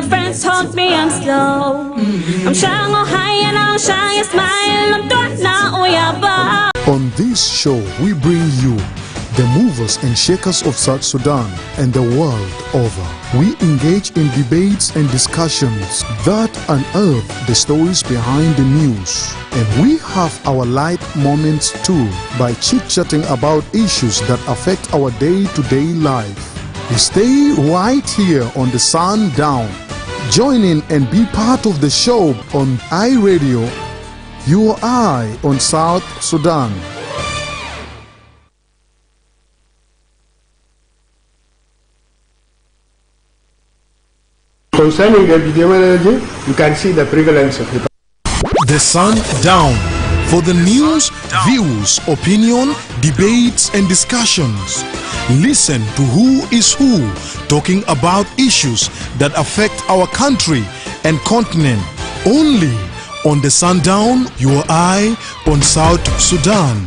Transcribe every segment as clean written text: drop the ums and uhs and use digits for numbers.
my friends hug me and slow. I'm shying on high and I'm shying smile. I'm doing now, yeah, On this show, we bring you the movers and shakers of South Sudan and the world over. We engage in debates and discussions that unearth the stories behind the news. And we have our light moments too by chit-chatting about issues that affect our day-to-day life. Stay right here on the Sundown. Join in and be part of the show on iRadio, your eye on South Sudan. Concerning the epidemiology, you can see the prevalence of hepatitis. The Sundown, for the news, views, opinion, debates and discussions. Listen to who is who talking about issues that affect our country and continent. Only on the Sundown, your eye on South Sudan.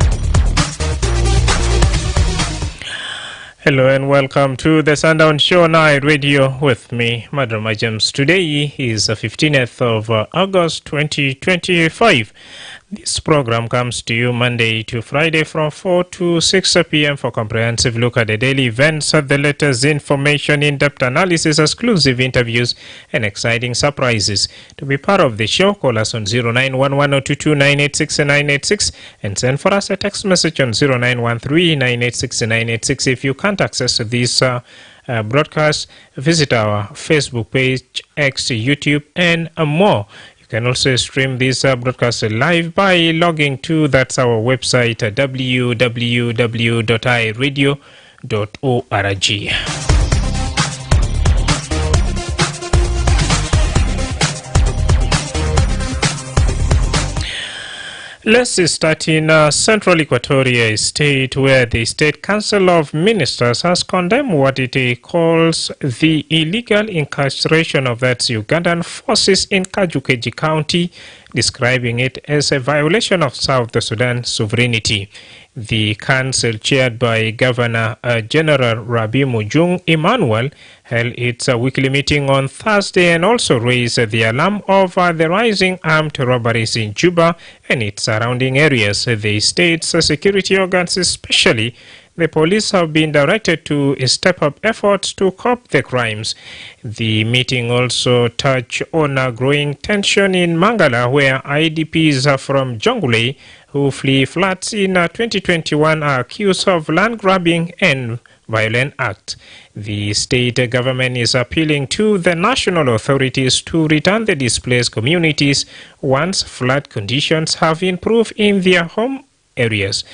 Hello and welcome to the Sundown Show Night Radio with me, Madam James. Today is the 15th of August 2025. This program comes to you Monday to Friday from 4 to 6 p.m. for comprehensive look at the daily events, the latest information, in-depth analysis, exclusive interviews, and exciting surprises. To be part of the show, call us on 0911-022-986-986 and send for us a text message on 0913-986-986. If you can't access this broadcast, visit our Facebook page, X, YouTube, and more. You can also stream this broadcast live by logging to that's our website www.iradio.org. Let's start in Central Equatoria State, where the State Council of Ministers has condemned what it calls the illegal incarceration of that Ugandan forces in Kajukeji County, describing it as a violation of South Sudan sovereignty. The council, chaired by Governor General Rabi Mujung Emmanuel, held its weekly meeting on Thursday and also raised the alarm of the rising armed robberies in Juba and its surrounding areas. The state's security organs, especially the police, have been directed to step up efforts to curb the crimes. The meeting also touched on a growing tension in Mangala, where IDPs from Jonglei who flee floods in 2021 are accused of land grabbing and violent acts. The state government is appealing to the national authorities to return the displaced communities once flood conditions have improved in their home areas.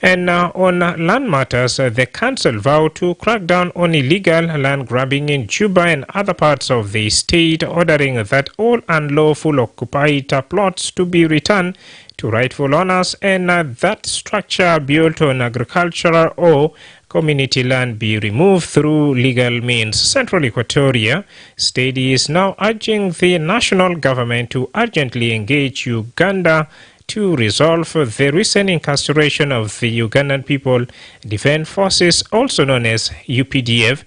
And on land matters, the council vowed to crack down on illegal land grabbing in Juba and other parts of the state, ordering that all unlawful occupied plots to be returned to rightful owners and that structure built on agricultural or community land be removed through legal means. Central Equatoria State is now urging the national government to urgently engage Uganda to resolve the recent incarceration of the Ugandan People Defense Forces, also known as UPDF,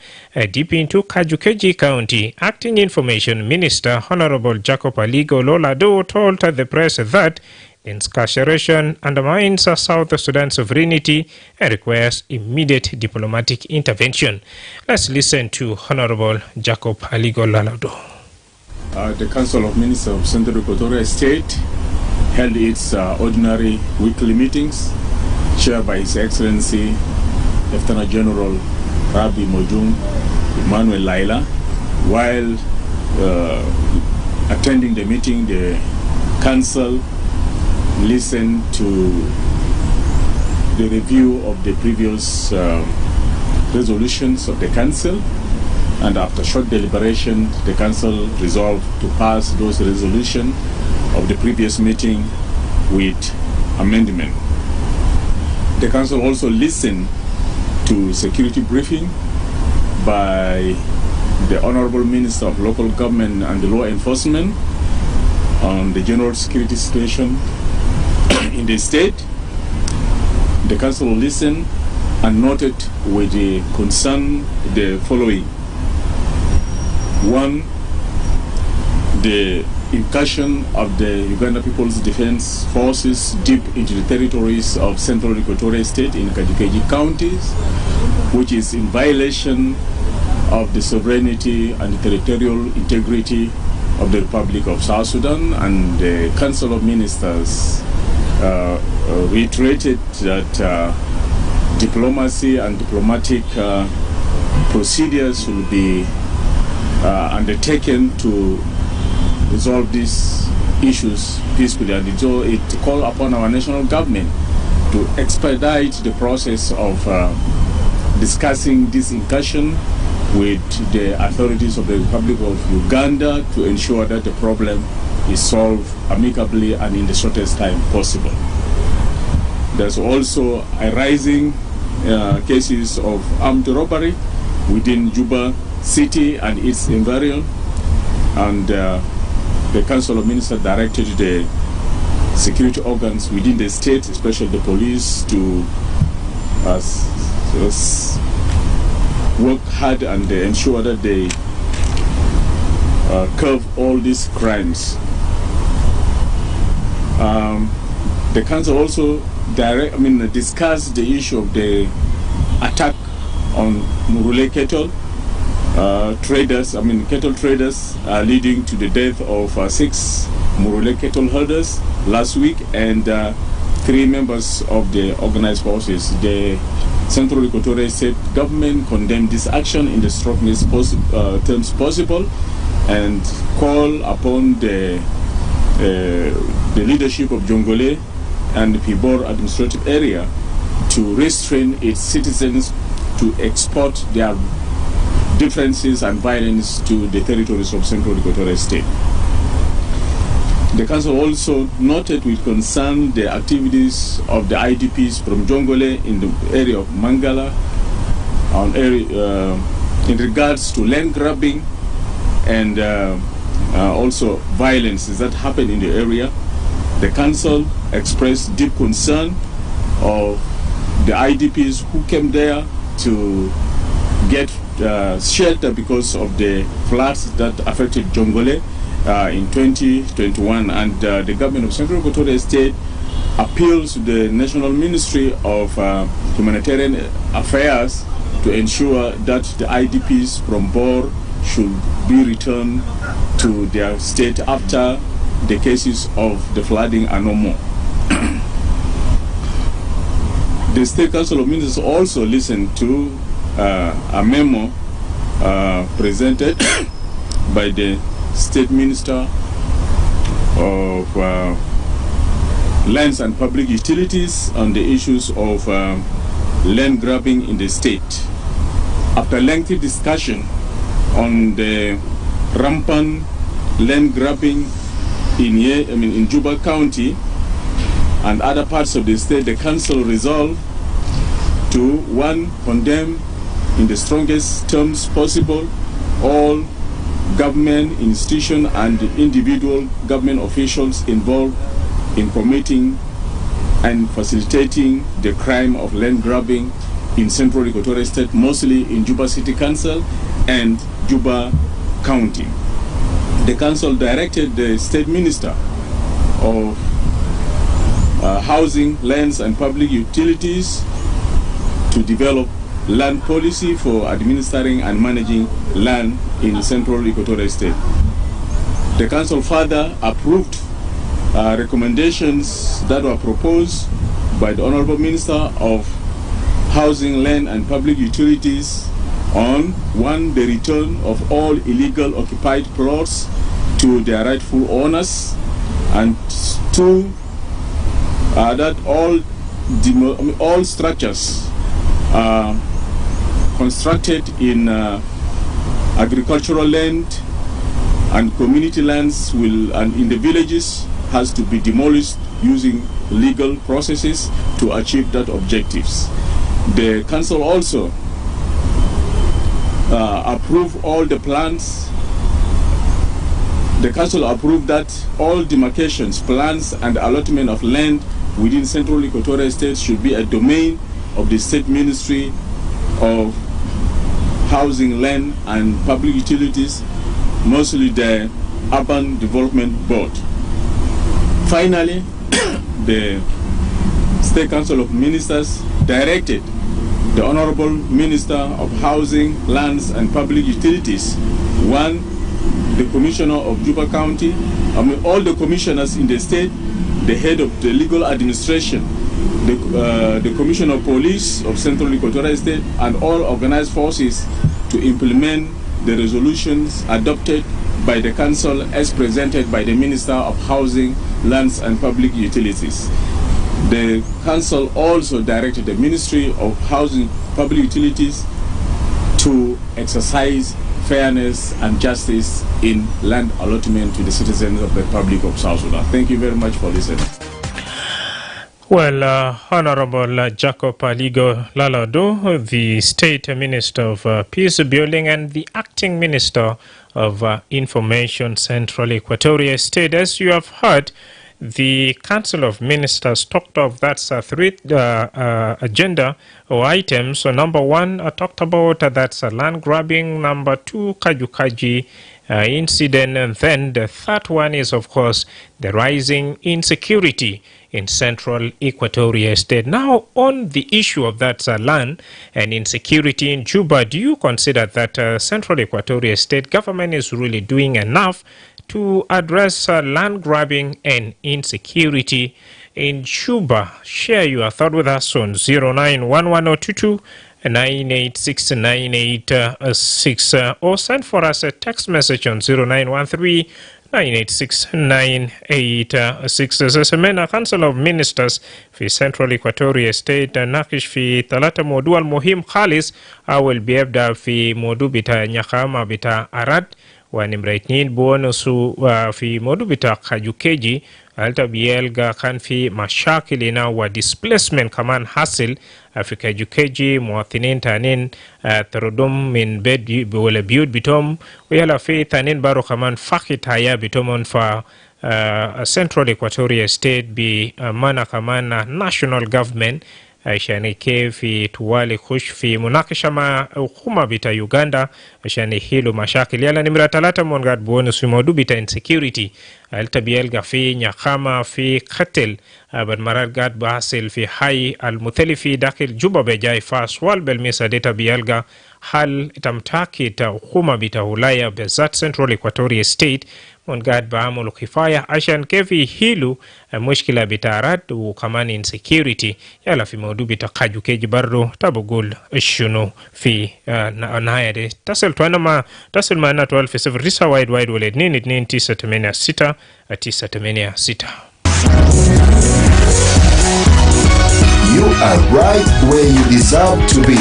deep into Kajukeji County. Acting Information Minister Honorable Jacob Aligo Lolado told the press that incarceration undermines South Sudan sovereignty and requires immediate diplomatic intervention. Let's listen to Honorable Jacob Aligo Lolado. The Council of Ministers of Central Equatoria State held its ordinary weekly meetings, chaired by His Excellency Lieutenant General Rabi Mojung Emmanuel Laila. While attending the meeting, the Council listened to the review of the previous resolutions of the Council, and after short deliberation, the Council resolved to pass those resolutions of the previous meeting with amendment. The Council also listened to security briefing by the Honorable Minister of Local Government and Law Enforcement on the general security situation in the state. The Council listened and noted with the concern the following. One, the incursion of the Uganda People's Defense Forces deep into the territories of Central Equatorial State in Kajukeji counties, which is in violation of the sovereignty and the territorial integrity of the Republic of South Sudan. And the Council of Ministers reiterated that diplomacy and diplomatic procedures will be undertaken to resolve these issues peacefully, and it called upon our national government to expedite the process of discussing this incursion with the authorities of the Republic of Uganda to ensure that the problem is solved amicably and in the shortest time possible. There's also arising cases of armed robbery within Juba City and its environment, and the Council of Ministers directed the security organs within the state, especially the police, to work hard and ensure that they curb all these crimes. The council also discussed the issue of the attack on Murule cattle traders, cattle traders, leading to the death of 6 Murule cattle herders last week, and 3 members of the organized forces. The Central Equatorial State government condemned this action in the strongest terms possible and call upon the leadership of Jongole and the Pibor administrative area to restrain its citizens to export their differences and violence to the territories of Central Equatorial State. The council also noted with concern the activities of the IDPs from Jongole in the area of Mangala in regards to land grabbing and also violences that happen in the area. The council expressed deep concern of the IDPs who came there to get shelter because of the floods that affected Jongole in 2021, and the government of Central Equatorial State appeals to the National Ministry of Humanitarian Affairs to ensure that the IDPs from Bor should be returned to their state after the cases of the flooding are no more. The State Council of Ministers also listened to a memo presented by the State Minister of Lands and Public Utilities on the issues of land grabbing in the state. After lengthy discussion on the rampant land grabbing in Juba County and other parts of the state, the council resolved to 1, condemn in the strongest terms possible all government institution and individual government officials involved in committing and facilitating the crime of land grabbing in Central Equatorial State, mostly in Juba City Council and Juba County. The council directed the State Minister of Housing, Lands and Public Utilities to develop land policy for administering and managing land in Central Equatorial State. The council further approved recommendations that were proposed by the Honorable Minister of Housing, Land and Public Utilities on 1, the return of all illegal occupied plots to their rightful owners, and 2, that all structures constructed in agricultural land and community lands and in the villages has to be demolished using legal processes to achieve that objectives. The council also approved all the plans. The council approved that all demarcations, plans and allotment of land within Central Equatorial State should be a domain of the State Ministry of Housing, Land and Public Utilities, mostly the Urban Development Board. Finally, the State Council of Ministers directed the Honorable Minister of Housing, Lands and Public Utilities, the Commissioner of Juba County, all the commissioners in the state, the head of the legal administration, the Commissioner of Police of Central Equatorial State, and all organized forces to implement the resolutions adopted by the Council as presented by the Minister of Housing, Lands and Public Utilities. The Council also directed the Ministry of Housing and Public Utilities to exercise fairness and justice in land allotment to the citizens of the Republic of South Sudan. Thank you very much for listening. Well, Honorable Jacob Aligo Lalado, the State Minister of Peace Building and the Acting Minister of Information, Central Equatoria State. As you have heard, the Council of Ministers talked of that's three agenda or items. So number one, talked about that's land grabbing. Number two, Kajukaji incident. And then the third one is, of course, the rising insecurity in Central Equatoria State. Now, on the issue of that land and insecurity in Juba, do you consider that Central Equatoria State government is really doing enough to address land grabbing and insecurity in Juba? Share your thought with us on 091122 986 or send for us a text message on 0913 986 986. Semena Council of Ministers في Central Equatoria State ناقش في 3 موضوع المهم خالص. أول بيبدأ في موضوع بتاع نياكاما بتاع أراد ونمرة 2 بونسو في موضوع بتاع كاجوكيجي. Alta bielga kan fi mashakili na wa displacement kaman hasil Afrika jukeji muathinin tanin tarudum min bed wala biyut bitom wala fi tanin baro kaman fakit haya bitomon fa Central Equatoria State bi mana kaman national government عشان كيف توالي خش في مناقشة مع حكومة بتاع يوغندا عشان يحلوا مشاكل. يلا نمرة 3 من قاعد بونس في موضوع بتاع insecurity. التبيلغا في نياكاما في قتل بالمرات قاعد بحصل في حي المختلف داخل جوبا بجاي فاسوال بالميسا ديتا بيلغا hal tamtaki ta hukuma bita ulaya bezat Central Equatoria State mon gad baamulu kifaya ashan kefi hilu mushkila bitarat ukamani insecurity yala fi maudu bita kaju keji bardo tabugul shunu fi nahayade tasel tuanama tasel maana 12 fi 0 risa wide waled nini 986 986. You are right where you deserve to be.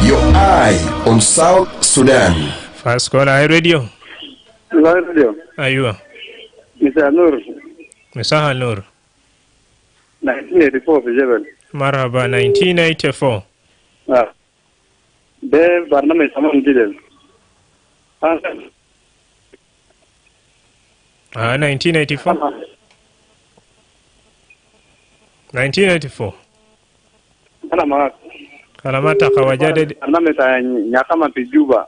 Your eye on South Sudan. First call, iRadio. iRadio. Ayua. Mr. Nur. Mr. Nur. 1984 في جبل. مرحبا 1984. ده برنامج تمام جدا. 1984. 1984. أنا معك. Kalamata kawajade. Barnamij ta nyakama fi Juba.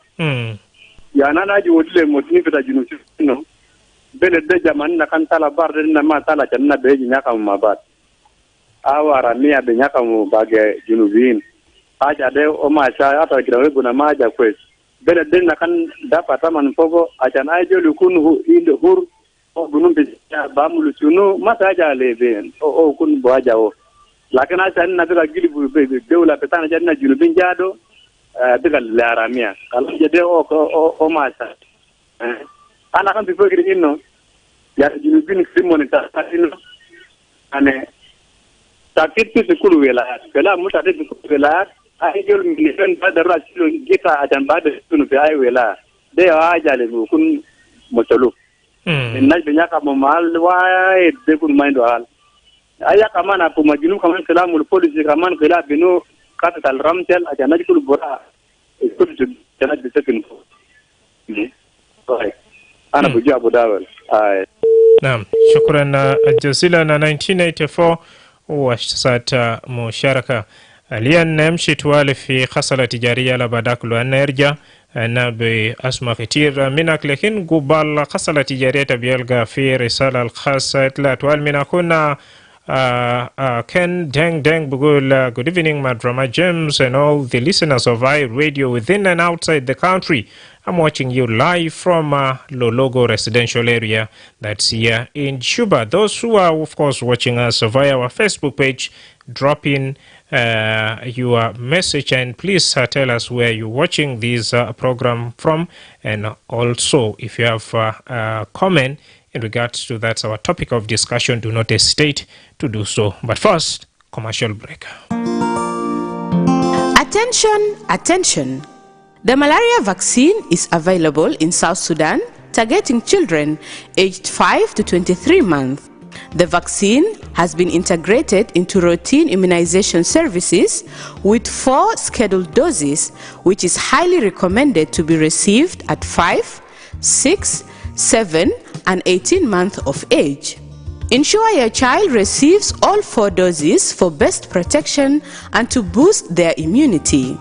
Ya nana ji wodile motini fita junusi no. Bele de jamani na kan tala bar de na ma tala janna be nyakama mabat. Awara mia be nyakama bage junubin. Aja de o ma cha ata girawe guna ma aja kwes. Bele de na kan dapat taman fogo aja na ajo lukun il hur o gunum be ba mulu sunu mata aja lebe o kun bo aja o. Lakini acha nina bila gilibu beula petana jana junubin jado bila laramia kalau jadi o masa ana kan before gini inno ya junubin simon ta inno ane takit tu sekulu wilayah kala mutade sekulu wilayah ai jol milion pada rasilo kita ajan pada sunu pe ai wilayah de aja le kun motolu naj benya ka mal wae de kun maindo hal aya kamana po majinu kaman kalamul polisi kaman kala binu kata tal ramtel aja najkul bora ikut jangan disekin ana buja Abu Dawal. Naam, shukran jazila na 1984 وسات مشاركة اليوم نمشي توالي في خصلة تجارية لبداك لو نرجع نبي أسمع كتير منك، لكن قبل قصة تجارية بيلقى في رسالة الخاصة لا من كنا Ken Deng Bugul, good evening, Madrama James and all the listeners of iRadio within and outside the country. I'm watching you live from Lologo residential area that's here in Juba. Those who are, of course, watching us via our Facebook page, drop in your message and please tell us where you're watching this program from, and also if you have a comment in regards to that's our topic of discussion, do not hesitate to do so. But first, commercial break. Attention, attention. The malaria vaccine is available in South Sudan, targeting children aged 5 to 23 months. The vaccine has been integrated into routine immunization services with 4 scheduled doses, which is highly recommended to be received at 5, 6, 7, and 18 months of age. Ensure your child receives all 4 doses for best protection and to boost their immunity.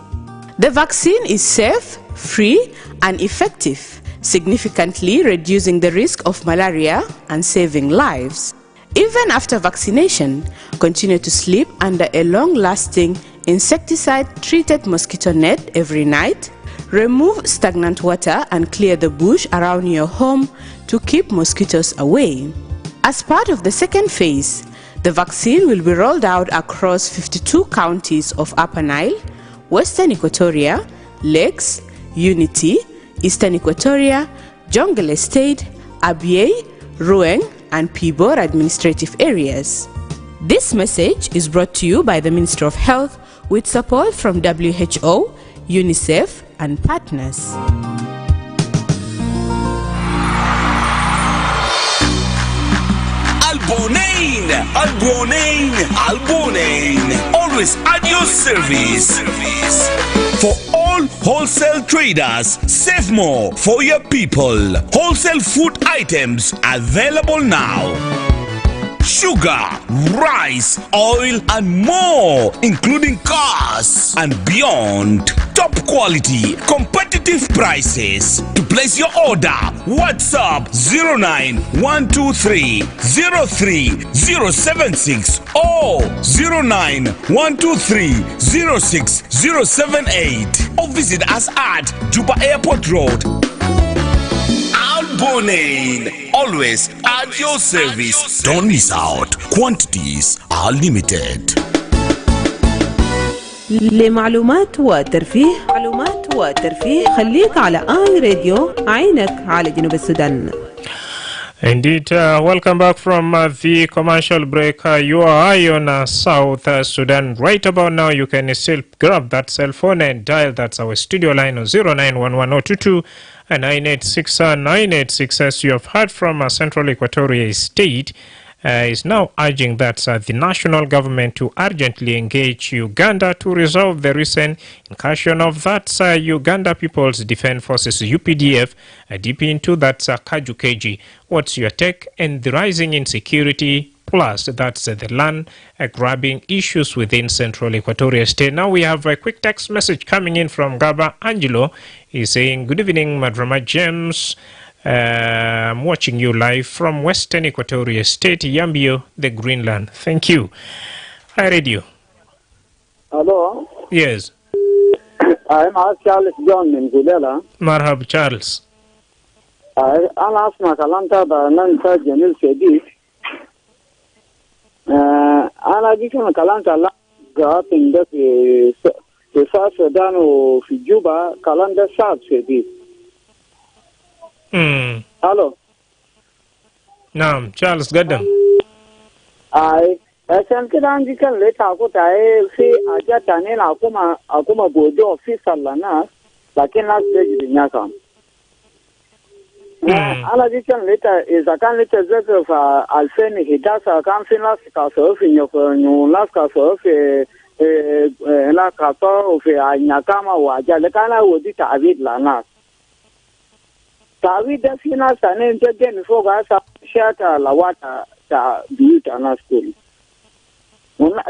The vaccine is safe, free, and effective, significantly reducing the risk of malaria and saving lives. Even after vaccination, continue to sleep under a long-lasting insecticide-treated mosquito net every night. Remove stagnant water and clear the bush around your home to keep mosquitoes away. As part of the second phase, the vaccine will be rolled out across 52 counties of Upper Nile, Western Equatoria, Lakes, Unity, Eastern Equatoria, Jongle Estate, Abyei, Rueng, and Pibor administrative areas. This message is brought to you by the Ministry of Health with support from WHO, UNICEF, and partners. Albonain, always at your service. For all wholesale traders, save more for your people. Wholesale food items available now. Sugar, rice, oil, and more, including cars and beyond. Top quality, competitive prices. To place your order, WhatsApp 09123 03076 or 09123 06078, or visit us at Juba Airport Road. Albonain, always at your service. Don't miss out. Quantities are limited. لمعلومات وترفيه خليك على آي راديو، عينك على جنوب السودان. Indeed, welcome back from the commercial break. You are on South Sudan. Right about now, you can still grab that cell phone and dial. That's our studio line on 0911 and 986 as you have heard from Central Equatoria State. Is now urging that the national government to urgently engage Uganda to resolve the recent incursion of that Uganda People's Defense Forces UPDF deep into that Kajukeji. What's your take? And the rising insecurity plus that's the land grabbing issues within Central Equatoria State. Now we have a quick text message coming in from Gaba Angelo. He's saying, good evening, Madrama James. I'm watching you live from Western Equatoria State, Yambio, the Greenland. Thank you. I read you. Hello? Yes. I'm Charles John in Gulela. Marhab Charles. I'll ask my Kalanta by Nanta Jamil Sedi. I'll give him a Kalanta got in the South Sudan or Juba, Kalanda South Sedi. Hello. Naam, Charles Gaddam. I can can let out what I see. I just Akuma Bodo official Lana, like in last day in Yakam. Aladikan later is a can later of Alfeni, he does a council last castle in your last castle of a castle of a Yakama or Jalakana would it a bit Lana. Tawi dasina sane nje for gasa shata lawata ta biuta na school.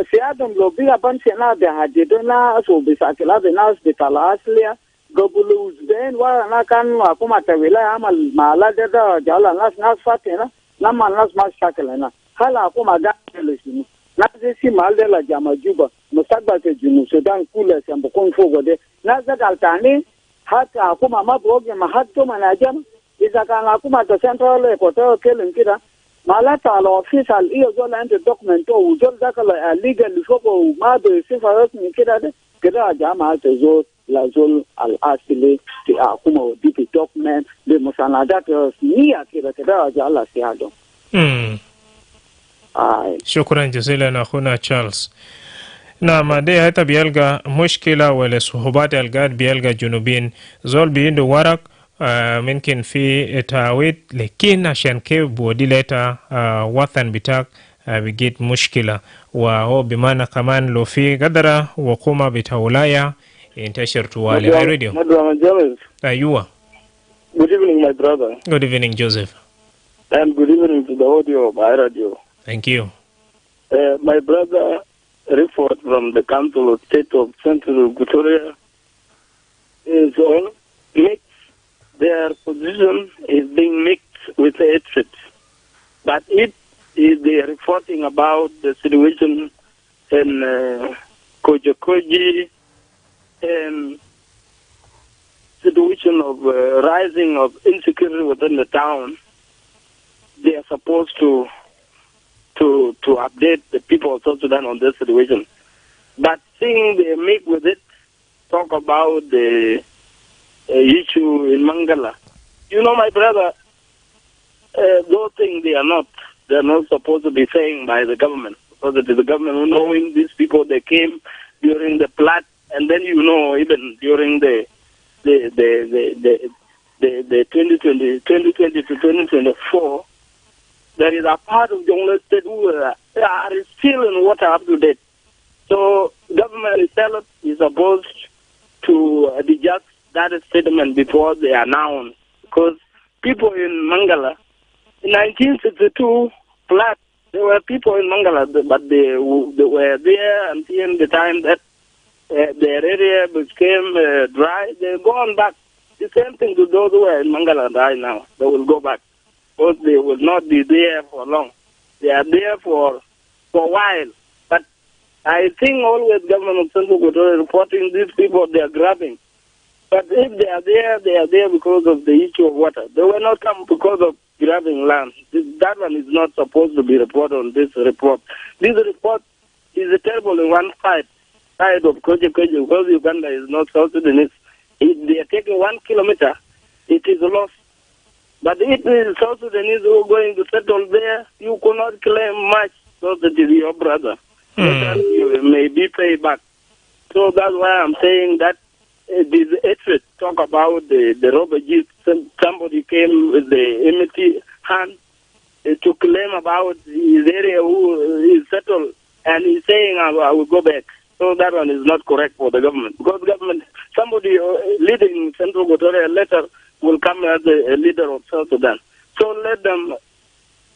Se adam lobi aban sena de hadidona so bisakela de na hospital aslia gobulu then wa na kan akuma tawila amal mala da jala nas fatina na man nas mas shakala na hala akuma ga leshi na si mal de la jama juba musagba ke junu Sudan kula sambo kon fogo de na zagal tani hata akuma maboge mahatto manajam iza kan akuma to central koto kelen kida malata al official iyo zola ente documento uzol zakala legal fogo ma de sifarat ni kida de kida jama to zo la zol al asili ti akuma dipi document de musanada to nia kida jala siado شكرا جزيلا أخونا تشارلز. نعم دي هتا بيلقى مشكلة ولا صعوبات القاد بيلقى جنوبين زول بيندو ورق ممكن في تعويض لكن عشان كيف بودي لتا وطن بتاعك بيجيت مشكلة وهو بمعنى كمان لو في قدرة وقومة بتولايا ينتشر توالي. I read you. أيوة. Good evening, my brother. Good evening, Joseph. And good evening to the audio of iRadio. Thank you. My brother report from the Council of State of Central Equatoria is all mixed. Their position is being mixed with hatred. But it is they are reporting about the situation in Kojokoji and situation of rising of insecurity within the town. They are supposed to update the people of South Sudan on this situation. But seeing they make with it, talk about the issue in Mangala. You know, my brother, those things they're not supposed to be saying by the government. Because it is the government who knowing these people, they came during the flood, and then you know, even during the 2020 to 2024, there is a part of Jonglei State who are still in water up to date. So government itself is supposed to digest that statement before they announce. Because people in Mangala, in 1962, flood, there were people in Mangala, but they were there until the time that their area became dry. They're gone back. The same thing to those who are in Mangala right now. They will go back. Because they will not be there for long. They are there for a while. But I think always government of Central Equatoria reporting these people they are grabbing. But if they are there because of the issue of water. They will not come because of grabbing land. That one is not supposed to be reported on this report. This report is terrible in one side of Kojokoji, because Uganda is not South Sudanese. If they are taking 1 kilometer, it is lost. But if it is South Sudanese who are going to settle there, you cannot claim much because it is your brother. You may be paid back. So that's why I'm saying that this hatred, talk about the refugees. Somebody came with the enmity hand to claim about his area who is settled, and he's saying, I will go back. So that one is not correct for the government. Because government, somebody leading Central Equatoria later will come as a leader of South Sudan. So let them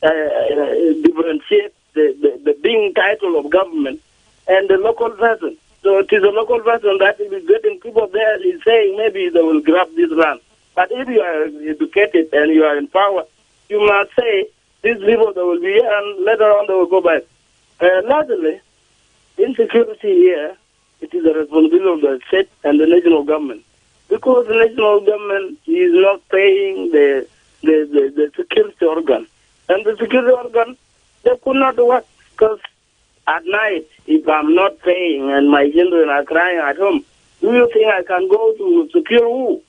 differentiate the being title of government and the local person. So it is a local person that is getting people there is saying maybe they will grab this land. But if you are educated and you are in power, you must say these people they will be here and later on they will go back. Lastly, insecurity here, it is a responsibility of the state and the national government. Because the national government is not paying the security organ. And the security organ, they could not work. Because at night, if I'm not paying and my children are crying at home, do you think I can go to secure who?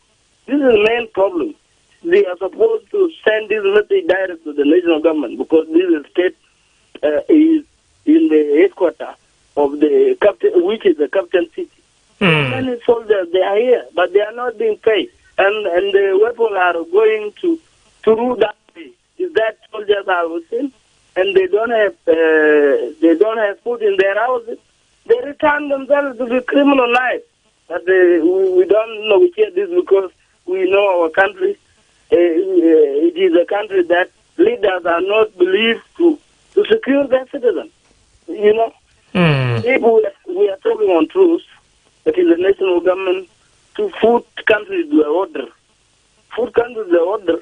This is the main problem. They are supposed to send this message direct to the national government because this state is in the headquarters of the captain, which is the capital city. Many soldiers, they are here, but they are not being paid. And the weapons are going to rule that way. Is that soldiers are within? And they don't have food in their houses. They return themselves to the criminal life. But we don't negotiate this because we know our country. It is a country that leaders are not believed to secure their citizens. You know, if we are talking on truth, it is the national government to food countries the order. Food countries the order.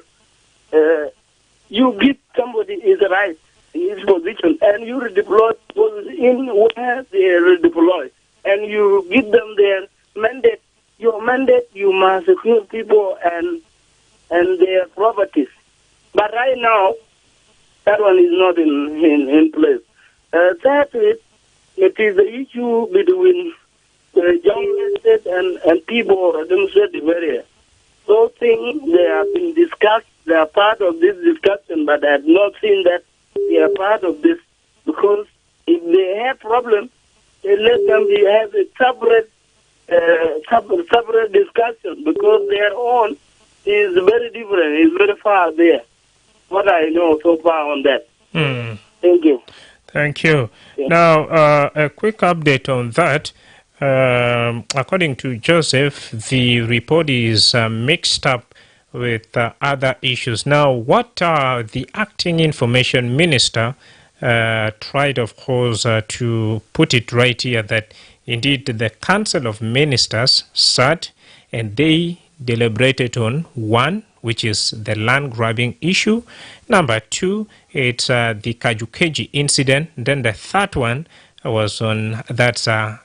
You give somebody his right, his position, and you redeploy those in where they redeploy, and you give them their mandate. Your mandate, you must secure people and their properties. But right now, that one is not in place. Thirdly, it is the issue between the journalists and people of the administrative area. Those things, they have been discussed, they are part of this discussion, but I have not seen that they are part of this, because if they have problems, they let them have a separate discussion, because their own is very different, is very far there. What I know so far on that. Thank you. Thank you. Yeah. Now, a quick update on that. According to Joseph, the report is mixed up with other issues. Now, what the acting information minister tried, of course, to put it right here that indeed the Council of Ministers sat and they deliberated on one, which is the land grabbing issue. Number two, it's the Kajukeji incident. Then the third one was on that's a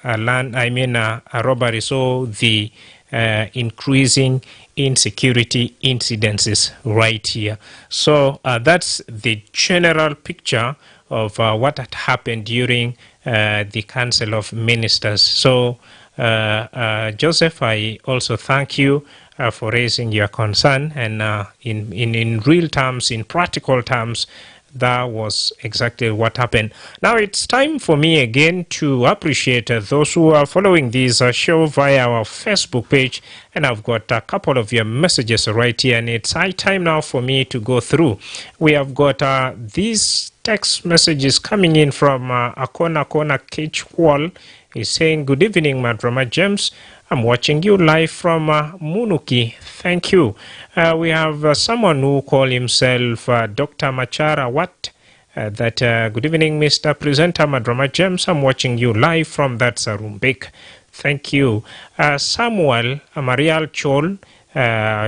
robbery. So the increasing insecurity incidences right here. So that's the general picture of what had happened during the Council of Ministers. So Joseph, I also thank you for raising your concern, and in real terms, in practical terms, that was exactly what happened. Now it's time for me again to appreciate those who are following this show via our Facebook page, and I've got a couple of your messages right here, and it's high time now for me to go through. We have got these text messages coming in from Akona Kechwal. He's saying, "Good evening, Madrama James. I'm watching you live from Munuki. Thank you." We have someone who call himself Dr. Machara Wat. Good evening, Mr. Presenter Madrama James. I'm watching you live from that Sarumbek. Thank you. Samuel Marial Chol,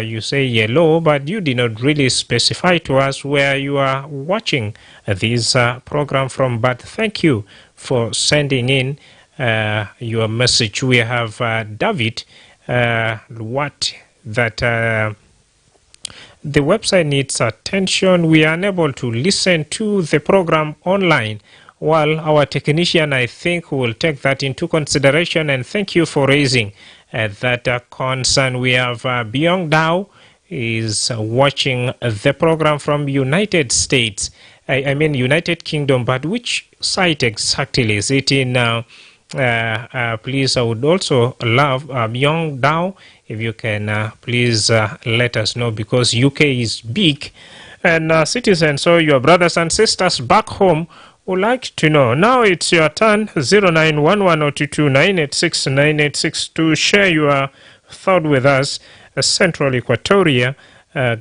you say yellow, but you did not really specify to us where you are watching this program from. But thank you for sending in your message. We have David what that the website needs attention. We are unable to listen to the program online. Well, our technician, I think, will take that into consideration, and thank you for raising that concern. We have Byong Dao is watching the program from United States. I mean United Kingdom, but which site exactly is it in? Please, I would also love Byong Dao, if you can please let us know, because UK is big and citizens, so your brothers and sisters back home would like to know. Now it's your turn. 0911-022-986-986 to share your thought with us. Central Equatoria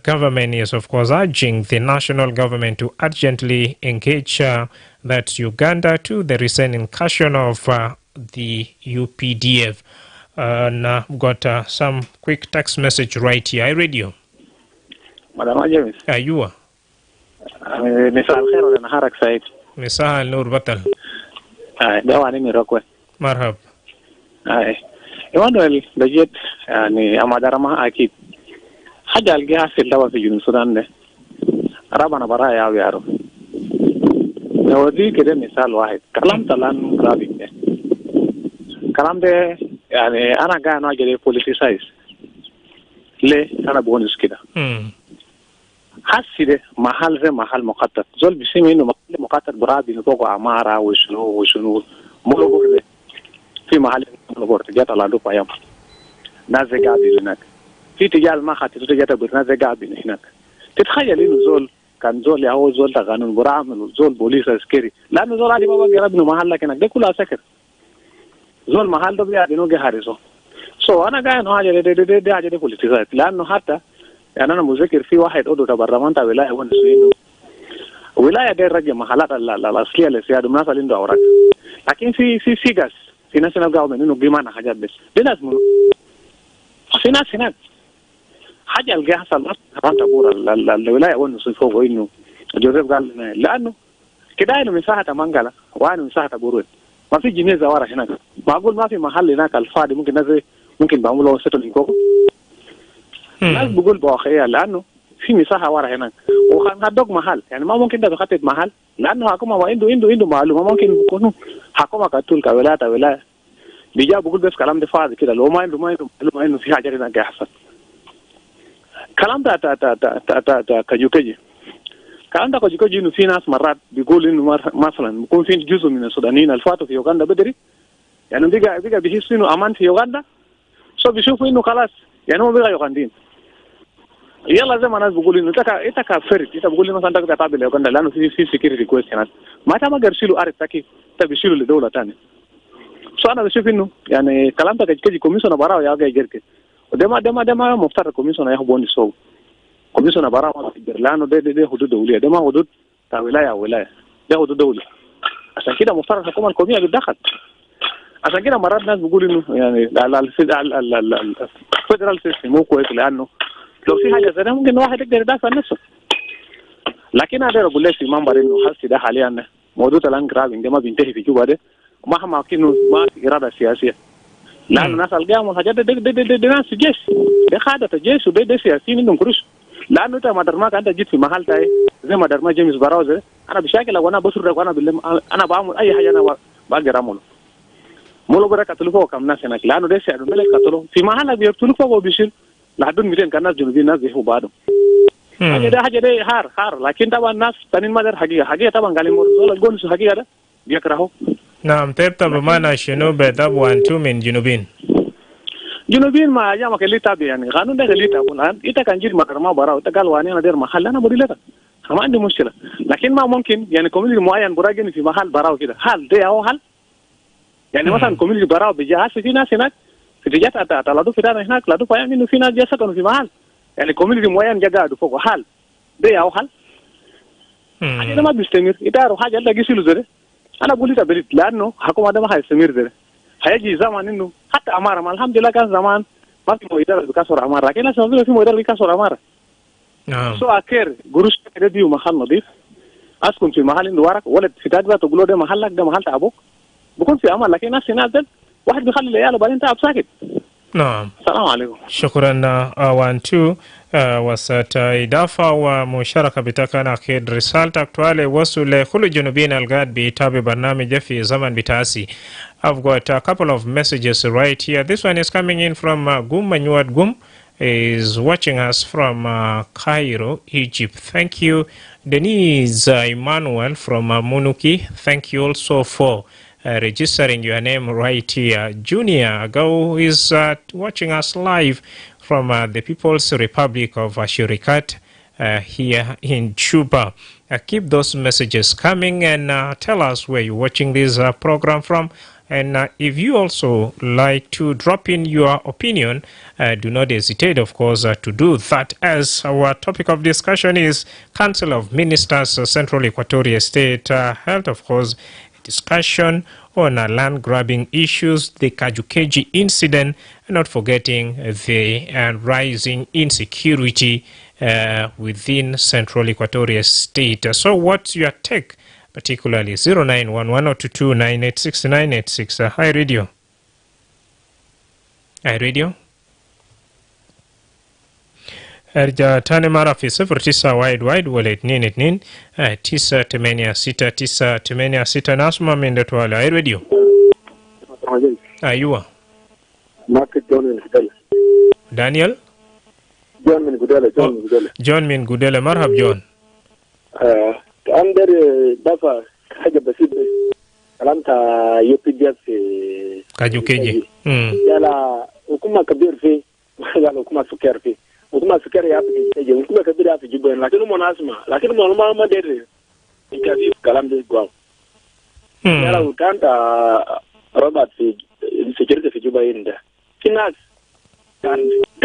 government is, of course, urging the national government to urgently engage that's Uganda to the recent incursion of the UPDF. And got some quick text message right here. I read you. Madam James. You are. Misal khair na harak Said. Misal Nur Batal. Dawani mirokwe. Marhab. Emmanuel Bajet yani amadarama akid. Haja algeha fi dawa fi Junub Sudan de. Rabana bara ya yaro. Nawadi kede misal wahid. Kalam talan grabbing de. Kalam de yani ana ga no ajere politicize. Le ana bonus kida. حسده محل زي محل مقطع زول بيسمي انه محل مقطع برادي نطوق عماره وشنو مولو في محل مولو جات على دوبا يوم ناس قاعدين هناك في تجال ما خاطر تجات ناس قاعدين هناك تتخيل انه زول كان زول هو زول قانون برامل زول بوليس عسكري لانه زول عادي بابا قرب انه محل لكن ده كله سكر زول محل ده بيعدينه جهارسو سو انا قاعد حاجه ده حاجه بوليتيكا لانه حتى يعني أنا مذكر في واحد أدو تبرمان تا ولاية ونسوينه ولاية ده رجع محلات الأصلية لسيادة الناس اللي عنده أوراق لكن في سيجاس في ناس نبغى منه إنه جمانا حاجات بس دي ناس منو في ناس هناك حاجه اللي حصل مثلا تبور الولايه والنص فوق انه جوزيف قال لانه كده انه مساحه منقله وانا مساحه بورود ما في جنيه زواره هناك معقول ما في محل هناك الفاضي ممكن ناس ممكن بعملوا سيتلينج كوكو الناس بقول بواقعيه لانه في مساحه ورا هناك وكان هدوك محل يعني ما ممكن ده تخطط محل لانه حكومه عنده معلومه ممكن يكونوا حكومه كتول كولايه بيجا بقول بس كلام ده فاضي كده لو ما عنده معلومه انه في حاجه هناك يحصل كلام ده تا كجوكجي كلام ده كجوكجي انه في ناس مرات بيقول انه مثلا بيكون في جزء من السودانيين الفاتوا في يوغندا بدري يعني بيجا بيحسوا انه امان في يوغندا سو بيشوفوا انه خلاص يعني هم بيجا يوغندين يلا زي ما الناس بيقولوا انه انت كفرد انت بتقول مثلا انت تقابل يوغندا لانه في سكيورتي كويس هناك ما تما يرسلوا ارض تاكي تبيشيلوا لدوله ثانيه سو انا بشوف انه يعني كلام ده كجي كوميشن براو يا جاي جركي ودما مفترض كوميشن ياخذوني سو كوميشن براو ما بيقدر لانه ده حدود دوليه ده ما حدود بتاع ولايه ده حدود دولي عشان كده مفترض الحكومه القوميه تتدخل عشان كده مرات الناس بيقولوا انه يعني الفيدرال سيستم مو كويس لانه لو في حاجه زي ممكن واحد يقدر يدافع عن نفسه لكن انا اقول لك في منبر انه حسي ده حاليا موضوع الان جرافين ده ما بينتهي في جوبا ده مهما كانوا ما في اراده سياسيه لانه الناس القيام والحاجات دي ناس جيش ده خادة الجيش وده سياسيين عندهم كروش لانه انت ما درماك انت جيت في محل تاعي زي ما درما جيمس براوزه انا بشاكل وانا بسرق وانا انا بعمل اي حاجه انا بقدر اعمله مو لو بدك تلفوا كم ناس هناك لانه ده سعر ملك قتلوا في محل بيقتلوا فوق وبيشيل لحد 200 كان ناس جنوبيين ناس بيحبوا بعضهم حاجه ده حار لكن طبعا الناس تانيين ما دار حقيقه طبعا قال لهم الجونس حقيقه ده بيكرهوا نعم تبقى بمعنى شنو بدأ وانتو من جنوبين ما يا ما كلي تابي يعني قانون ده كلي تابون انت كان جيت ما براو انت قال واني انا دير محل انا بدي لك ما عندي مشكله لكن ما ممكن يعني كوميونتي معين براجن في محل براو كده حال ده هو حل يعني مثلا كوميونتي براو بيجي في ناس هناك في جات تلادو في دار هناك لادو فاهم انه في ناس جالسه كانوا في محل يعني كوميونتي معين جا قاعد فوق حال ده هو حل حاجه ما بيستمر يداروا حاجه اللي يجيسوا زي انا بقول لك بريت لانه حكومه ده ما هيستمر ده هيجي زمان انه حتى اماره ما الحمد لله كان زمان ما في مويدات بكسر اماره لكن لسه في مويدات بكسر اماره سو اكير قروش كده دي محل نظيف اسكن في محل عنده ورق ولد في تاجر تقول له ده محلك ده محل ابوك بكون في امان لكن الناس هناك واحد بيخلي العيال وبعدين تعب ساكت نعم السلام عليكم شكرا وانتو وسط إضافة ومشاركة بتاعنا أكيد رسالة أكتوالي وصل لكل جنوبين الغاد بيتابع برنامج في زمن بتاسي. I've got a couple of messages right here. This one is coming in from Gum Manuad Gum is watching us from Cairo, Egypt. Thank you. Denise Emmanuel from Munuki. Thank you also for registering your name right here. Junior Agao is watching us live from the People's Republic of Shurikat here in Juba. Keep those messages coming and tell us where you're watching this program from. And if you also like to drop in your opinion, do not hesitate, of course, to do that, as our topic of discussion is Council of Ministers, Central Equatoria State held, of course, discussion on land grabbing issues, the Kajukeji incident, and not forgetting the rising insecurity within Central Equatoria State. So what's your take, particularly 0911-229-8696? Hi, Radio. Hi, Radio. Arja tane mara fi 09 wide wala 22 986 nasma min da twala ai radio ayuwa Market John min Gudele. Daniel John min Gudele. John min Gudele marhab John Under dafa haja basit kalanta UPDF Kajukeji yala hukuma kabir fi yala hukuma sukar fi hukuma sukari ya fi hukuma kabira fi Juba lakini mwana asma lakini mwana ma dere ikazi kalamde gwa yala utanda Robert fi security fi Juba inda kinas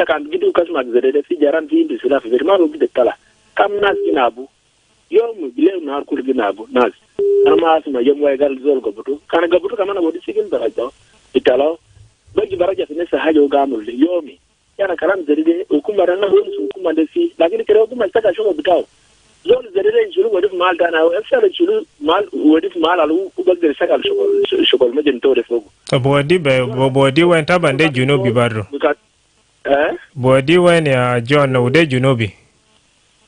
kan gidu kasma gzede fi jaran fi indu sila fi verma gide tala kam nas kinabu yo mu bile na kul ginabu nas ama asma yom way gal zol go butu kan ga butu kamana wodi sigin daraja italo bagi baraja fi nesa hajo gamul yomi yana kalam zaride hukuma ran hon su hukuma da fi lakini kare hukuma saka shogo bitaw zol zaride shuru wadif mal dana efsala shuru mal wadif mal alu ubal der saka shogo majin to refogo bodi wen tabande junubi barro bodi wen ya John ude junubi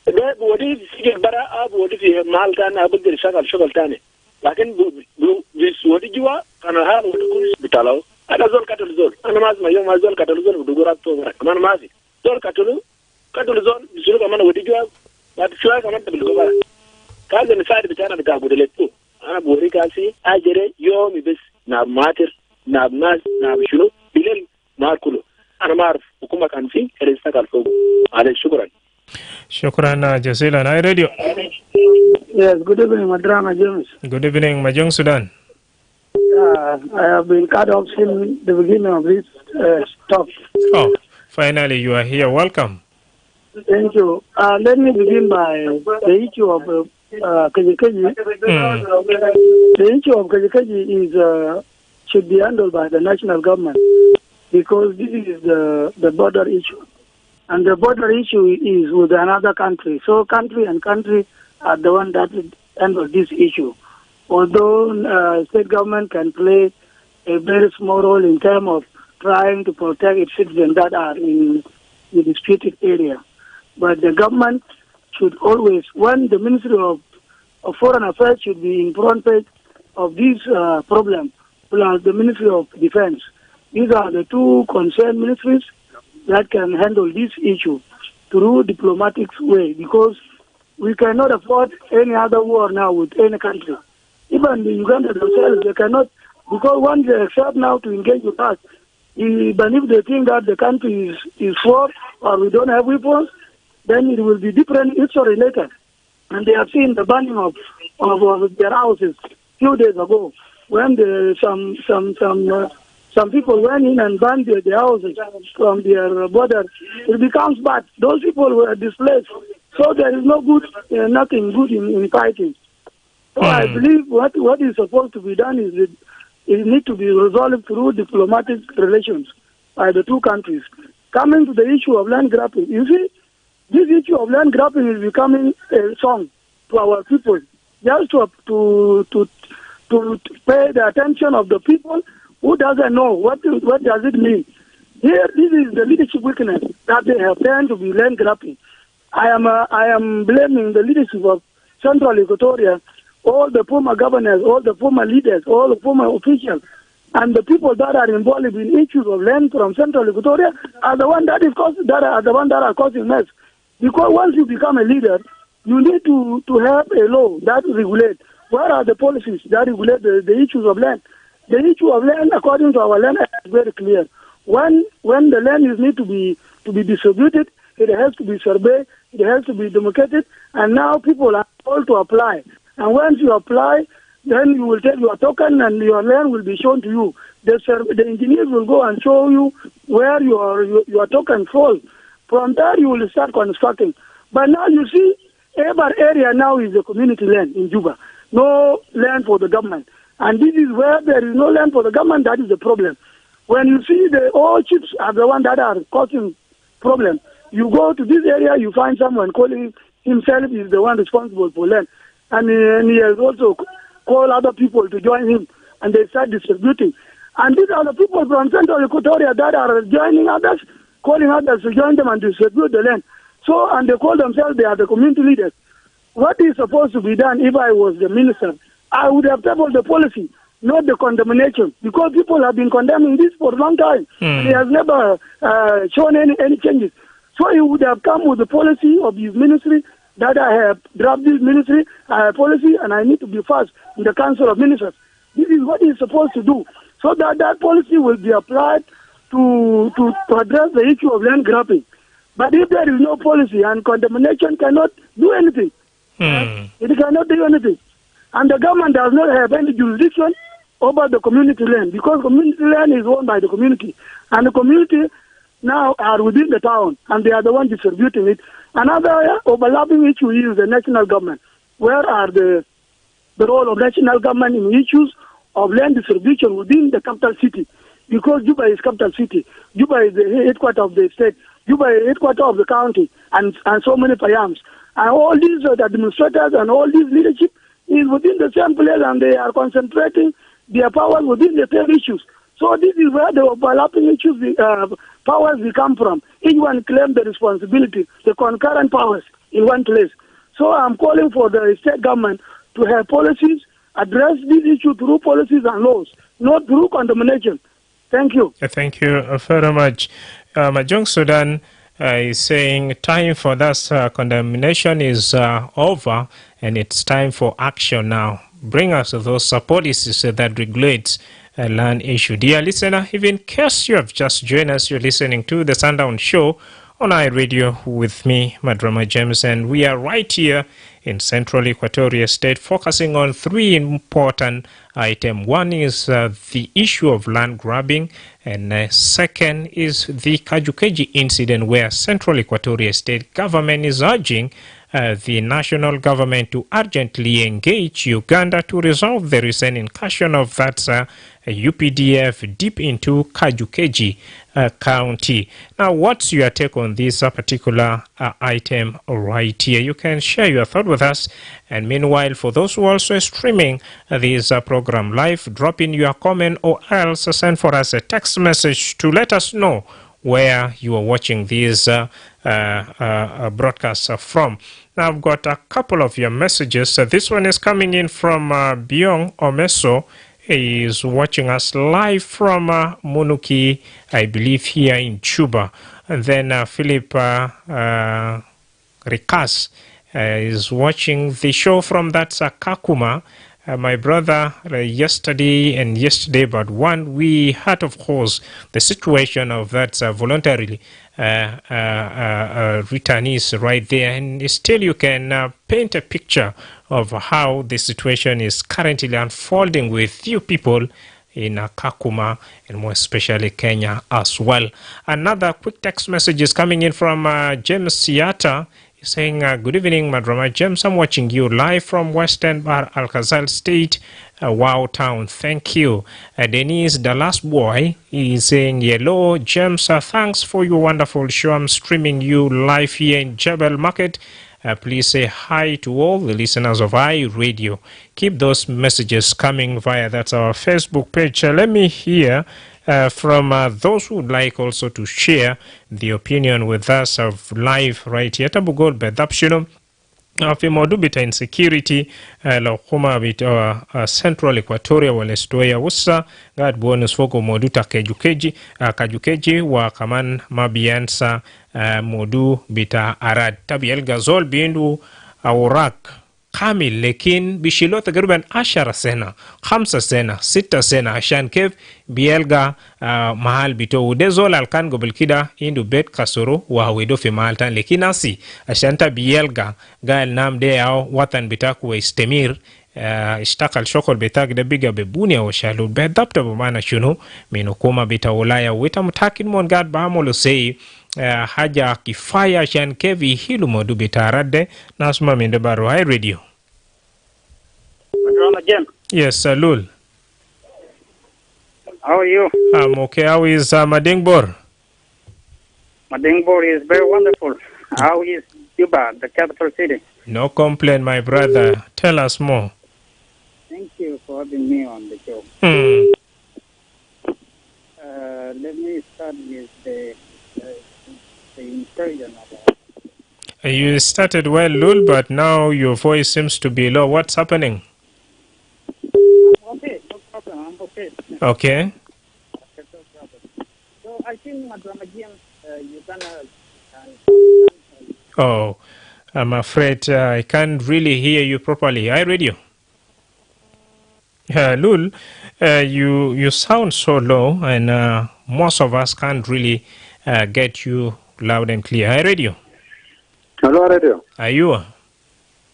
ده بودي في البراءة بودي في مال كان أبغى شغل تاني لكن بودي جوا كان هذا ودي بتلاو أنا زول كاتل زول أنا ما أسمع يوم ما زول كاتل زول بدورات تومر كمان ما في زول كاتل زول بيصير كمان ودي جوا بعد شوية كمان تبلغ برا كذا نساعد بتاعنا بتاع بودي لتو أنا بوري كاسي أجري يومي بس ناب ماتر ناب ناس ناب شنو بليل ما كله أنا ما أعرف حكومة كان فيه كريستا كالفوق على شكرا Shukran Jasila na radio. Yes, good evening, Madrama James. Good evening, Majong Sudan. I have been cut off since the beginning of this talk. Oh, finally you are here. Welcome. Thank you. Let me begin by the issue of Kajikaji. The issue of Kajikaji is should be handled by the national government because this is the border issue. And the border issue is with another country. So country and country are the one that handle this issue. Although state government can play a very small role in terms of trying to protect its citizens that are in the disputed area. But the government should always, when the Ministry of Foreign Affairs should be in front page of this problem, plus the Ministry of Defense. These are the two concerned ministries that can handle this issue through diplomatic way, because we cannot afford any other war now with any country. Even the Uganda themselves, they cannot, because once they accept now to engage with us, even if they think that the country is poor or we don't have weapons, then it will be different history later. And they have seen the burning of their houses few days ago when some people went in and burned their houses from their border. It becomes bad. Those people were displaced. So there is no good, nothing good in fighting. So I believe what is supposed to be done is it needs to be resolved through diplomatic relations by the two countries. Coming to the issue of land grabbing, you see, this issue of land grabbing is becoming a song to our people, just to pay the attention of the people who doesn't know what does it mean. Here, this is the leadership weakness that they have turned to be land grabbing. I am blaming the leadership of Central Equatoria, all the former governors, all the former leaders, all the former officials, and the people that are involved in issues of land from Central Equatoria are the one that are causing mess. Because once you become a leader, you need to have a law that regulates. Where are the policies that regulate the issues of land? The issue of land, according to our land, is very clear. When the land is need to be distributed, it has to be surveyed, it has to be demarcated, and now people are told to apply. And once you apply, then you will take your token and your land will be shown to you. The engineers will go and show you where your token falls. From there, you will start constructing. But now you see, every area now is a community land in Juba. No land for the government. And this is where there is no land for the government, that is the problem. When you see all chiefs are the ones that are causing problem, you go to this area, you find someone calling himself is the one responsible for land. And he has also called other people to join him, and they start distributing. And these are the people from Central Equatoria that are joining others, calling others to join them and distribute the land. So, and they call themselves, they are the community leaders. What is supposed to be done if I was the minister? I would have tabled the policy, not the condemnation, because people have been condemning this for a long time. He has never shown any changes. So he would have come with the policy of his ministry that I have drafted this ministry policy and I need to be first in the Council of Ministers. This is what he's supposed to do, so that policy will be applied to address the issue of land grabbing. But if there is no policy and condemnation cannot do anything, it cannot do anything. And the government does not have any jurisdiction over the community land, because community land is owned by the community. And the community now are within the town, and they are the ones distributing it. Another overlapping issue is the national government. Where are the role of national government in issues of land distribution within the capital city? because Juba is capital city. Juba is the headquarters of the state. Juba is the headquarters of the county, and so many payams. And all these administrators and all these leadership is within the same place, and they are concentrating their powers within the same issues. So this is where the overlapping issues, powers will come from. Each one claims the responsibility, the concurrent powers in one place. So I'm calling for the state government to have policies, address this issue through policies and laws, not through condemnation. Thank you. Thank you very much. Majong Sudan is saying time for that condemnation is over, and it's time for action now. Bring us those policies that regulates land issue. Dear listener, if in case you have just joined us, you're listening to the Sundown Show on iRadio with me, Madrama James, and we are right here in Central Equatoria State, focusing on three important items. One is the issue of land grabbing, and second is the Kajukeji incident, where Central Equatoria State government is urging the national government to urgently engage Uganda to resolve the recent incursion of that UPDF deep into Kajukeji County. Now, what's your take on this particular item right here? You can share your thought with us. And meanwhile, for those who are also streaming this program live, drop in your comment or else send for us a text message to let us know where you are watching these broadcasts from. Now, I've got a couple of your messages. This one is coming in from Byong Omeso. He is watching us live from Munuki, I believe, here in Juba. And then Philip Rikas is watching the show from that Kakuma. My brother, yesterday but one, we had, of course, the situation of that voluntarily returnees right there. And still you can paint a picture of how the situation is currently unfolding with few people in Kakuma and more especially Kenya as well. Another quick text message is coming in from James Siata. He's saying, good evening, Madrama James. I'm watching you live from Western Bar Al-Khazal State, Wow Town. Thank you. Denise, the last boy, is saying, hello, James. Thanks for your wonderful show. I'm streaming you live here in Jebel Market. Please say hi to all the listeners of iRadio. Keep those messages coming via that's our Facebook page. Let me hear from those who would like also to share the opinion with us of live right here. Tabugol bedapshino. Afi modu bita insecurity la kuma bita Central Equatoria walestoya usa gad bonus foko modu ta kajukeji wa kaman mabiansa modu bita arad tabiel gazol bindu awrak kamil lekin bishilo تقريبا 10 سنة 5 سنة 6 سنة عشان كيف بيلقى محل بيتو وده زول الكان قبل كده عنده بيت كسرو وهويدو في محل تاني لكن ناسي عشان تبيلقى قال نام ده أو وطن بتاعك ويستمر اشتغل شغل بتاعك ده بيجا ببونيا وشالو بالضبط بمعنى شنو من حكومة بتاع ولاية ويتمتاكد من قاعد بعملوا سي haja kifaya chan kevi hilu modu bitarade nasma mindebaro high radio. Yes, Lul. How are you? I'm okay. How is Madingbor? Madingbor is very wonderful. How is Juba, the capital city? No complaint, my brother. Tell us more. Thank you for having me on the show. Let me start with the incursion of You started well, Lul, but now your voice seems to be low. What's happening? Okay, no problem. I'm okay. Okay. So I think Madramajian, you're gonna. Oh, I'm afraid I can't really hear you properly. Hi, radio. Lul, you sound so low, and most of us can't really get you loud and clear. Hi, radio. Hello, radio. Ayua.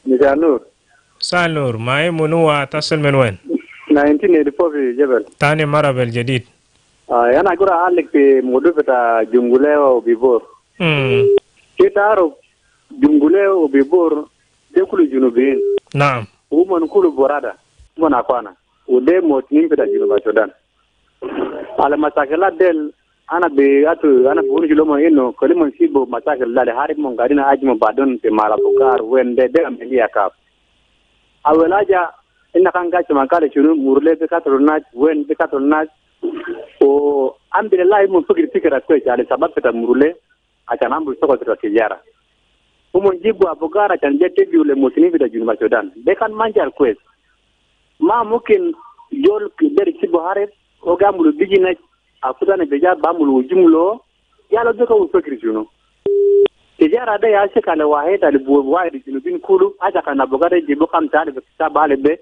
Mr. Nur. Salur, Mae Munua Tassel Menwen. 1984 Jebel. Tani Marabel Jadid. Yana gura alik pe modu beta junguleo bibor. Kitaro junguleo bibor dekulu junubin. Naam. Umon kulu borada. Mona kwana. Ude motnim beta junuba Sudan. على مساكل دل أنا بياتو أنا بقول جلوم إنه كل من سيبو مساكل لا لهارب من قارنا أجمع بعدين في مالا بكار وين ده أملي أكاب أول حاجة إن كان قاعد مكان شنو مرلة بكاترونات وين بكاترونات وأمد الله من فكرة كويس على سبب كتر مرلة عشان أمبل سوق التجارة ومن جيبوا أبوكار عشان جت يقول المسلمين في جنوب السودان ده كان مانجال كويس ما ممكن يول كبير سيبو هارب وقاموا بيجينا أفضل بيجا بامولو جملو يا لو ذكروا فكرة شنو تجارة ده يا شيخ على واحد على واحد جنوبين كله هذا كان أبوكار يجيبوا كم تعرف بكتاب على به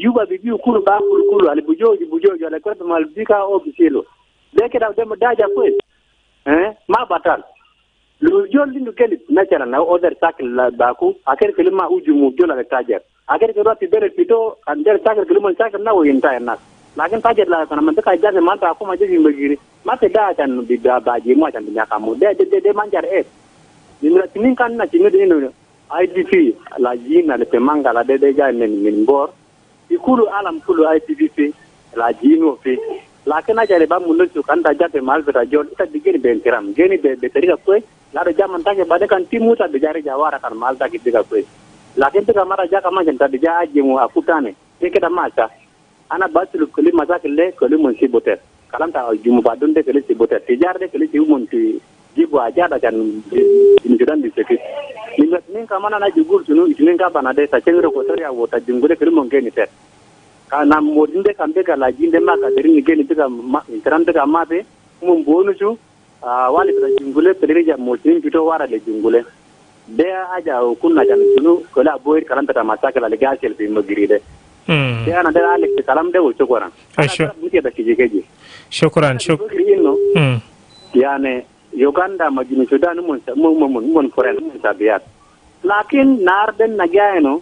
juba bibiu kulu ba kulu ali bujoji ala kwa malbika au bisilo deke da dem daja kwes ma batal lu jolli nu kelit nachara na other cycle la baku aker kelima ujumu jola la tajer aker ke roti bere pito ander cycle kelima cycle na wo entire na lakin tajer la kana man ka jaje man ta ko ma jeji mbagiri ma te da tan bi da baji mo tan nya kamu de manjar ni tin kan na tin de no IDP la jina le pemanga la de ja min bor ikulu alam kulu ITVP la jino fe la kana jare ba mun su kan da jate mal beta jon ta digeni ben tiram geni be teriga koy la do jaman ta ke bade kan timuta de jare jawara kan mal ta ke diga koy la ken ta mara jaka ma janta de ja aje mu akutane ke ke da mata ana basul kuli mazakille kuli mun si boter kalam ta jumu ba donde kuli si boter te jarde kuli si mun ti jibo aja da kan ni jodan di seke ni kamana na jugul tunu itinin ka bana de ta cengro ko tori awo ta jingule kuli mun geni ter kana modinde kambe kala jinde maka deri ni geni tiga tarande ka mabe mun bonu ju wali ta jingule pedere ja motin pito wara le jingule de aja kunna jan tunu kola boyir kalanta ta masaka la gasel bi magiride de ana de ale kalam de wo chokora ana buti da kijekeje shukran yani Uganda majini Sudan mun foren mun sabiyat lakin narden nagayano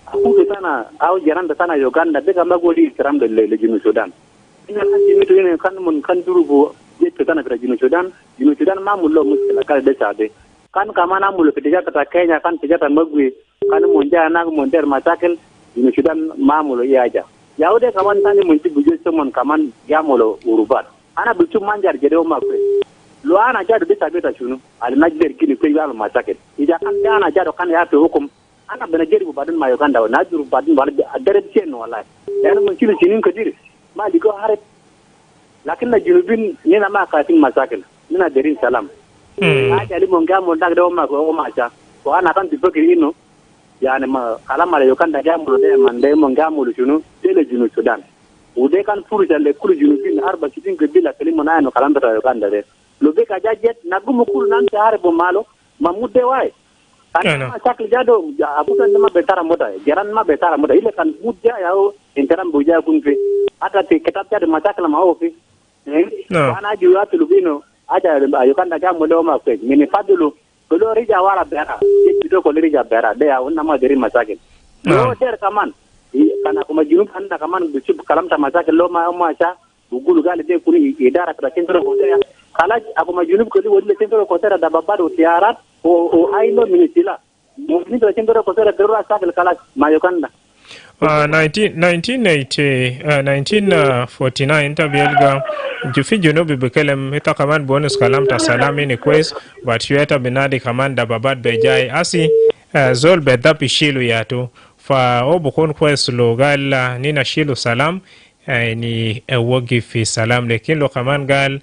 aku sana au jaran da sana Uganda daga magoli kiram da lejinu Sudan ina kan timitu ne kan mun kan durugo yake sana da jinu Sudan ma mullo muskila kal da sabe kan kama na mullo fitiga ta Kenya kan tijata magwe kan mun ja na mun der masakel jinu Sudan ma mullo yaja yaude kaman tani mun tibujo somon kaman ya mullo urubat ana bitu manjar jedo makwe lo ana jado de sabeta shunu al najder kini ko yalo masakel ija kan ana jado kan ya to hukum ana bana jeri bu badun ma Uganda na duru badun wala dare cen wallahi dan mun kilo sinin ko diri ma digo hare lakin na junubin ni na ma katin masakel ni na derin salam aja li mon gamo dag do ma ko ma cha ko ana kan tibakiri ino yani ma kala mala Uganda gamo de man de mon gamo lu shunu tele junu Sudan ude kan furu jalle kulu junubin arba sidin ko bila kelimo na no kalanda Uganda de lo be ka jajet na gumo kul nan ta hare bo malo mamude way kan sakli jado abuka nama betara moda jaran ma betara moda ile kan mudja yao interam buja kunfe ata te ketat jado masakla ma ofi ana juwa tulubino aja ayo kan daga mo do ma fe mini fadulu ko rija wala bera bido ko rija bera de ya wonna ma deri masakin no der kaman kana kuma junub anda kaman bisu kalam ta masakin lo ma cha bugulu gale de kuni idara ta centro ko ya kala akuma junub ko wodi centro ko tera da babado tiarat o aino minitila mungkin to centro ko tera dero asakal kala mayokanda 1949 tabielga jufi junubi bekelem hita kaman bonus kalam ta salami ni kwes but yueta binadi kaman da babad bejai asi zol bedapi shilu yatu fa obukon kwes logal nina shilu salam ni wogi fi salam lekin lo kaman gal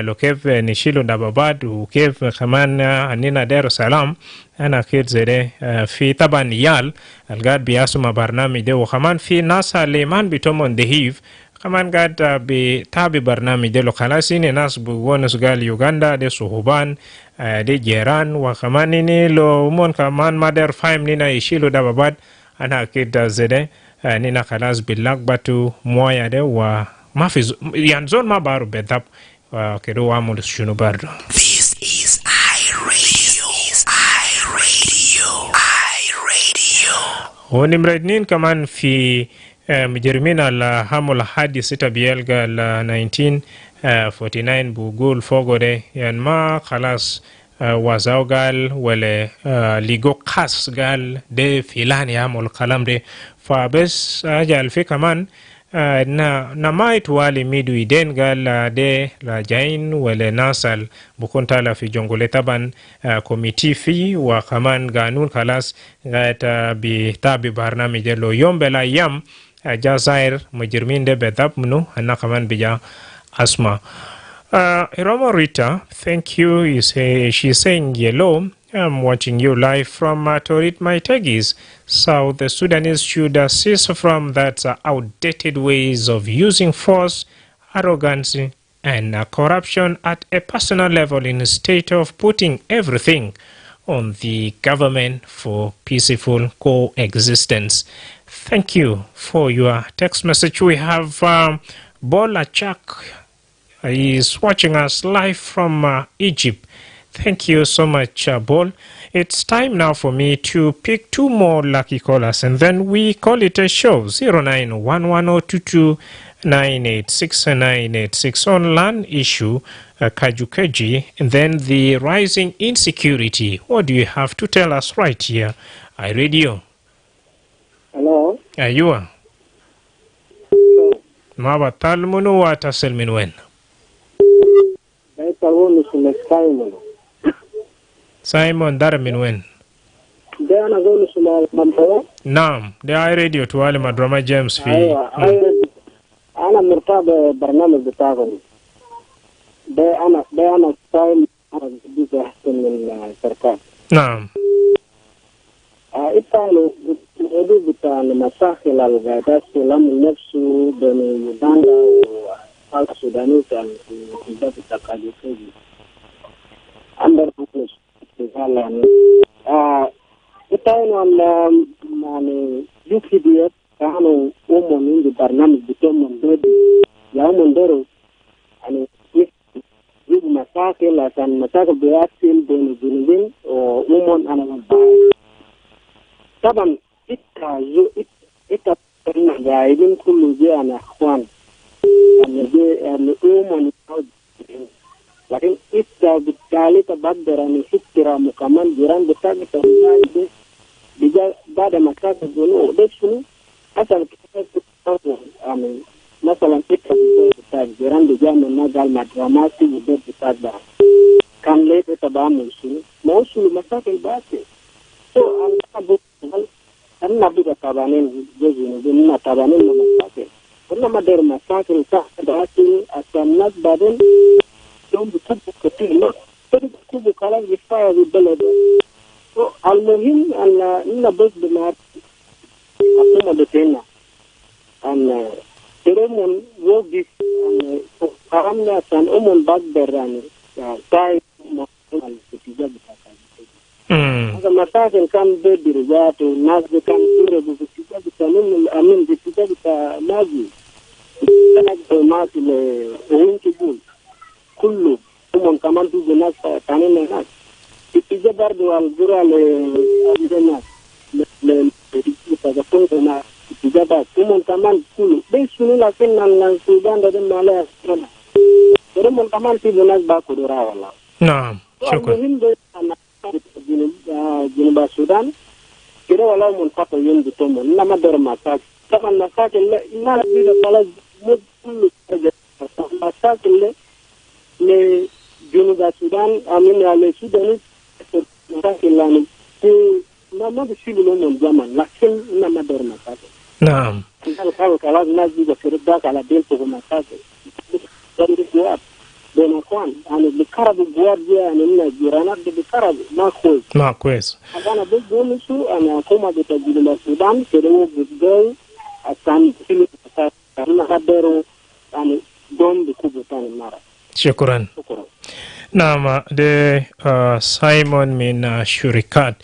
lo kef ni shilu da babad u kef kaman nina der salam ana kid zede fi taban yal algad biasuma barnami de kaman fi nasa leman bitomon dehiv kaman gad bi tabi barnami de lo khalasini nas bu wonus gal Uganda de suhuban de jeran wa kaman ni lo mon kaman mader faim nina ishilu da babad ana kid zede nina khalas bilak batu moya de wa mafiz yanzon ma baru bedap kedo wa mo shunu bardo. This is iRadio. ونمردنين كمان في مجرمين على حمل حادث تبيلغا ل 1949 بقول فوقه ده يعني ما خلاص وزاو قال ولا ليغو قاس قال ده فلان يعمل الكلام ده فبس أجل في كمان na mai tuwali midu iden gal de la jain wale nasal bukunta la fi jongole taban komiti fi wa kaman ganun kalas gata bi tabi barnamij lo yombe la yam jazair mujirmin de bedab mnu anna kaman bija asma. Iroma Rita, thank you. She's saying yellow. I'm watching you live from Torit Maitegis. South the Sudanese should cease from that outdated ways of using force, arrogance, and corruption at a personal level instead of putting everything on the government for peaceful coexistence. Thank you for your text message. We have Bola Chak. He is watching us live from Egypt. Thank you so much, Bol. It's time now for me to pick two more lucky callers, and then we call it a show. 0911022986 on land issue, Kajukeji, and then the rising insecurity. What do you have to tell us right here? I read you. Hello. You are. Maba talmunu wa tasel minwen. Simon Darmin wen. Naam, de ay radio to wale madrama James fi. أنا مرتاح بالبرنامج بتاعكم. ده أنا ستايل أنا بدي أحسن من السرطان. نعم. إنتوا بتاع المشاكل الغادات سلام نفسه بين يوغندا والسودان في الجبهة التقاليدية. أندر بوكس يعني إنتوا يعني UPDF كانوا من البرنامج بتاعهم ده يا دارو يعني يجيب مشاكل عشان مشاكل بيحصل بين الجنوبين أنا مبايع طبعا إنت جايبين كل جي أنا أخوان يعني لكن إنت بالتالي تبدر أن احترام كمان جيران بتاعك تقول بيجا بعد ما كانت الجنوب ده شنو أصلا يعني مثلا إنت بتاعك جيران بيجا من مجال مدرماتي وده بتاعك كان ليه تبعمل شنو ما هو شنو مشاكل باسي أنا بيجا تبانين جزء من تبانين مشاكل ولا ما دير مشاكل تحت باسي عشان الناس بعدين يوم بتبقى كتير لا تبقى كلام يفاعل بالبلد المهم أن بس بنار أقوم بتنا أن ترمون وقف أن كلامنا عشان بقدر يعني تاي ما الاتجاه بتاعنا هذا مشاكل كان بدرجات والناس كان يصيروا بالاتجاه بتاعهم الأمين بالاتجاه بتاع ماجي أنا ما في وين تقول كله هم كمان تيجي ناس كانين ناس تيجي برضو الجرا للناس للتجسس الناس تيجي بعد هم كمان كله بس شنو لكن السودان ده مالها هم كمان تيجي ناس باكورا والله نعم شكرا المهم ده أنا جنوب السودان كده ولا منطقة يوم بتوم إنما دور مشاكل طبعا مشاكل الناس دي خلاص كله مشاكل لجنوب السودان أمين على السودان مشاكل يعني ما بيشيلوا لهم الزمن لكن إنما دور مشاكل نعم خلاص الناس دي بتردك على بيلته مشاكل ضروري جواب بين أخوان يعني بيكربوا جواب يعني من الجيرانات بيكربوا ما كويس أنا بس بقول شو أنا أقوم بتجربة السودان كده بتجي عشان يشيلوا مشاكل أنا هدروا يعني دون بكوب ثاني مرة شكرا نعم de Simon min Shurikat.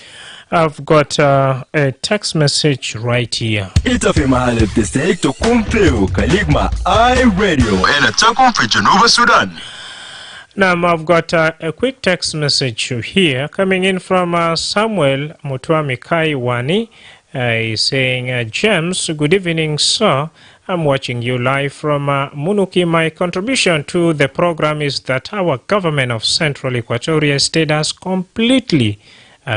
I've got a text message right here. Ita fi mahal btistahik tukun fiu kaligma iRadio. Ena takun fi Junuba Sudan. Now I've got a quick text message here coming in from Samuel Mutuami Kaiwani. He's saying, James, good evening, sir. I'm watching you live from Munuki. My contribution to the program is that our government of Central Equatoria State has completely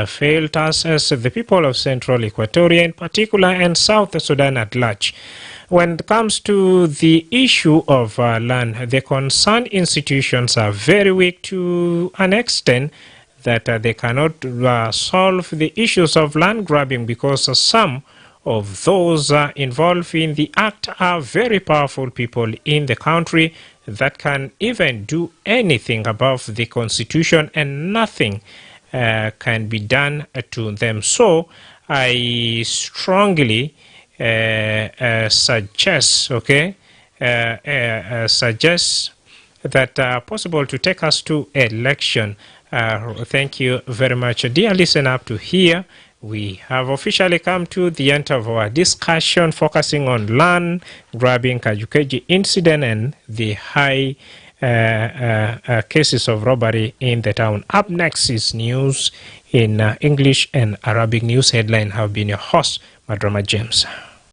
failed us as the people of Central Equatoria in particular and South Sudan at large. When it comes to the issue of land, the concerned institutions are very weak to an extent that they cannot solve the issues of land grabbing, because some of those involved in the act are very powerful people in the country that can even do anything above the constitution, and nothing can be done to them. So I strongly suggest that possible to take us to election. Thank you very much, dear listener. Up to here, we have officially come to the end of our discussion focusing on land grabbing, Kajukeji incident, and the high cases of robbery in the town. Up next is news in English and Arabic. News headline. Have been your host, Madrama James.